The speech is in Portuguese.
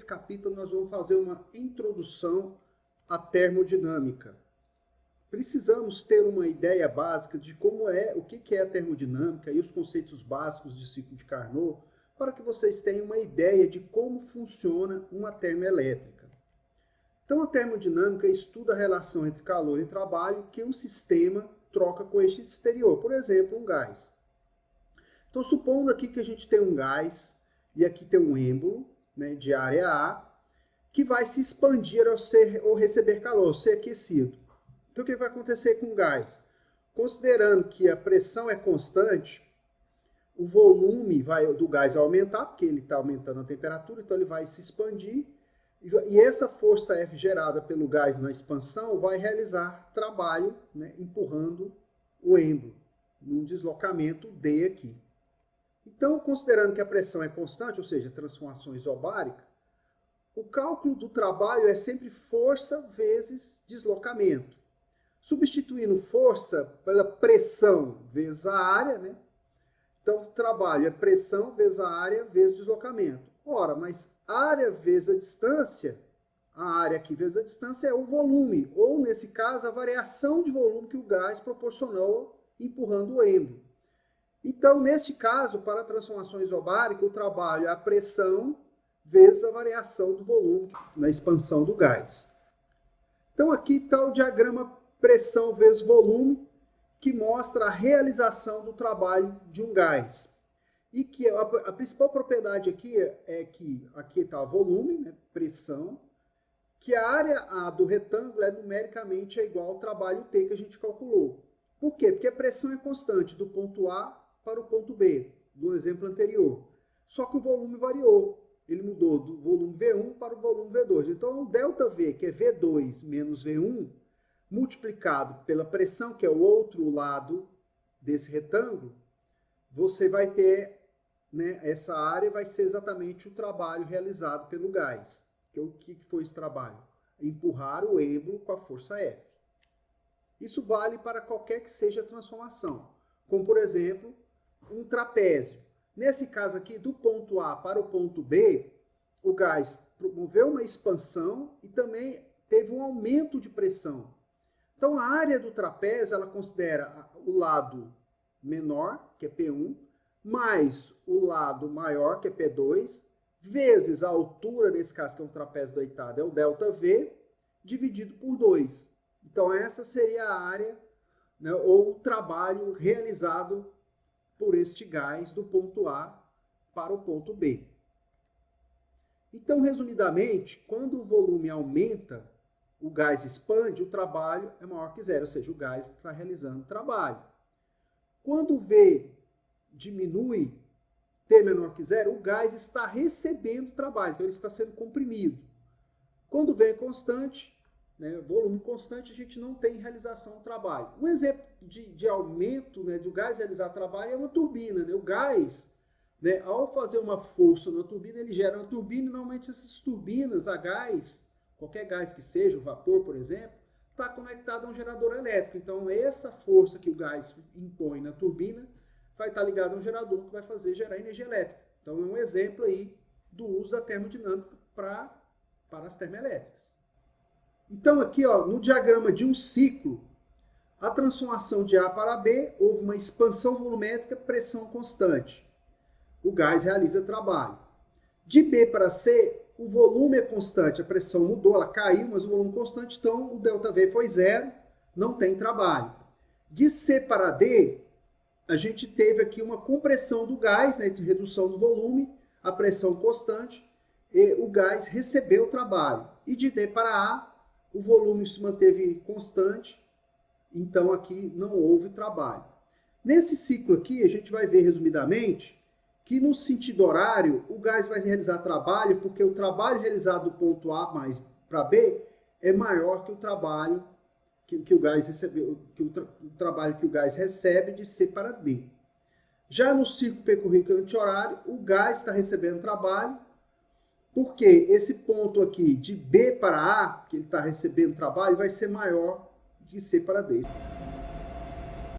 nesse capítulo nós vamos fazer uma introdução à termodinâmica. Precisamos ter uma ideia básica de o que é a termodinâmica e os conceitos básicos de ciclo de Carnot, para que vocês tenham uma ideia de como funciona uma termoelétrica. Então, a termodinâmica estuda a relação entre calor e trabalho que um sistema troca com este exterior, por exemplo, um gás. Então, supondo aqui que a gente tem um gás e aqui tem um êmbolo, né, de área A, que vai se expandir ao receber calor, ser aquecido. Então, o que vai acontecer com o gás? Considerando que a pressão é constante, o volume do gás vai aumentar, porque ele está aumentando a temperatura, então ele vai se expandir, e essa força F gerada pelo gás na expansão vai realizar trabalho, né, empurrando o êmbolo, num deslocamento D aqui. Então, considerando que a pressão é constante, ou seja, transformação isobárica, o cálculo do trabalho é sempre força vezes deslocamento. Substituindo força pela pressão vezes a área, né? Então, o trabalho é pressão vezes a área vezes deslocamento. Ora, mas área vezes a distância, a área aqui vezes a distância é o volume, ou nesse caso, a variação de volume que o gás proporcionou empurrando o êmbolo. Então, neste caso, para a transformação isobárica, o trabalho é a pressão vezes a variação do volume na expansão do gás. Então, aqui está o diagrama pressão vezes volume, que mostra a realização do trabalho de um gás. E que a principal propriedade aqui é que aqui está o volume, né, pressão, que a área A do retângulo numericamente é igual ao trabalho T que a gente calculou. Por quê? Porque a pressão é constante do ponto A para o ponto B, do exemplo anterior. Só que o volume variou. Ele mudou do volume V1 para o volume V2. Então, o ΔV, que é V2 menos V1, multiplicado pela pressão, que é o outro lado desse retângulo, você vai ter, né, essa área vai ser exatamente o trabalho realizado pelo gás. O que foi esse trabalho? Empurrar o êmbolo com a força F. Isso vale para qualquer que seja a transformação, como, por exemplo, um trapézio. Nesse caso aqui, do ponto A para o ponto B, o gás promoveu uma expansão e também teve um aumento de pressão. Então, a área do trapézio, ela considera o lado menor, que é P1, mais o lado maior, que é P2, vezes a altura, nesse caso que é um trapézio deitado, é o ΔV, dividido por 2. Então, essa seria a área, né, ou o trabalho realizado por este gás do ponto A para o ponto B. Então, resumidamente, quando o volume aumenta, o gás expande, o trabalho é maior que zero, ou seja, o gás está realizando trabalho. Quando o V diminui, T menor que zero, o gás está recebendo trabalho, então ele está sendo comprimido. Quando o V é constante, né, volume constante, a gente não tem realização do trabalho. Um exemplo de aumento, né, do gás realizar trabalho é uma turbina. Né? O gás, né, ao fazer uma força na turbina, ele gera uma turbina e normalmente essas turbinas a gás, qualquer gás que seja, o vapor, por exemplo, está conectado a um gerador elétrico. Então, essa força que o gás impõe na turbina vai estar ligada a um gerador que vai fazer gerar energia elétrica. Então, é um exemplo aí do uso da termodinâmica para as termoelétricas. Então, aqui, ó, no diagrama de um ciclo, a transformação de A para B, houve uma expansão volumétrica, pressão constante. O gás realiza trabalho. De B para C, o volume é constante, a pressão mudou, ela caiu, mas o volume constante, então o ΔV foi zero, não tem trabalho. De C para D, a gente teve aqui uma compressão do gás, né, de redução do volume, a pressão constante, e o gás recebeu trabalho. E de D para A, o volume se manteve constante, então aqui não houve trabalho. Nesse ciclo aqui, a gente vai ver resumidamente que no sentido horário, o gás vai realizar trabalho porque o trabalho realizado do ponto A mais para B é maior que o trabalho que o gás recebeu, o trabalho que o gás recebe de C para D. Já no ciclo percorrido anti-horário, o gás está recebendo trabalho porque esse ponto aqui de B para A, que ele está recebendo trabalho, vai ser maior de C para D.